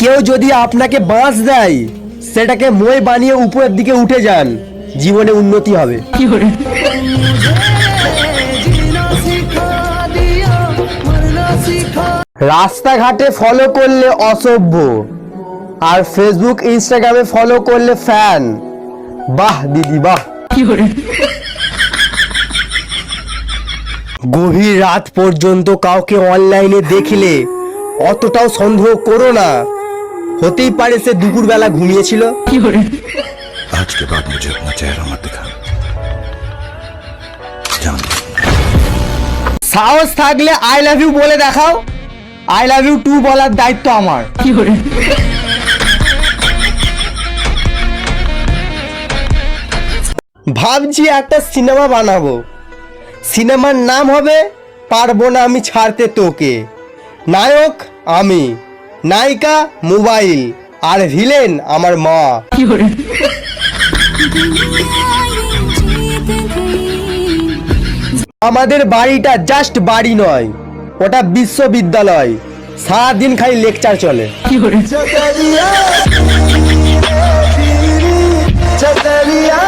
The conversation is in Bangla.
কেউ যদি আপনাকে বাঁশ দেয় সেটাকে মই বানিয়ে উপরের দিকে উঠে যান, জীবনে উন্নতি হবে। রাস্তাঘাটে ফলো করলে অসভ্য, আর ফেসবুক ইনস্টাগ্রামে ফলো করলে ফ্যান। বাহ দিদি বাহ। গভীর রাত পর্যন্ত কাউকে অনলাইনে দেখলে অতটাও সন্দেহ করো না, হতেই পারে সে দুপুরবেলা ঘুমিয়েছিল। आज के बाद मुझे अपना चेहरा मत दिखा। जान दे। সাহস থাকলে আই লাভ ইউ বলে দেখাও। আই লাভ ইউ টু বলার দায়িত্ব আমার। ভাবছি একটা সিনেমা বানাবো, সিনেমার নাম হবে পারবো না আমি ছাড়তে তোকে। নায়ক আমি, নায়িকা মোবাইল, আর ভিলেন আমার মা। আমাদের বাড়িটা জাস্ট বাড়ি নয়, ওটা বিশ্ববিদ্যালয়। সারাদিন খালি লেকচার চলে। চকরিয়া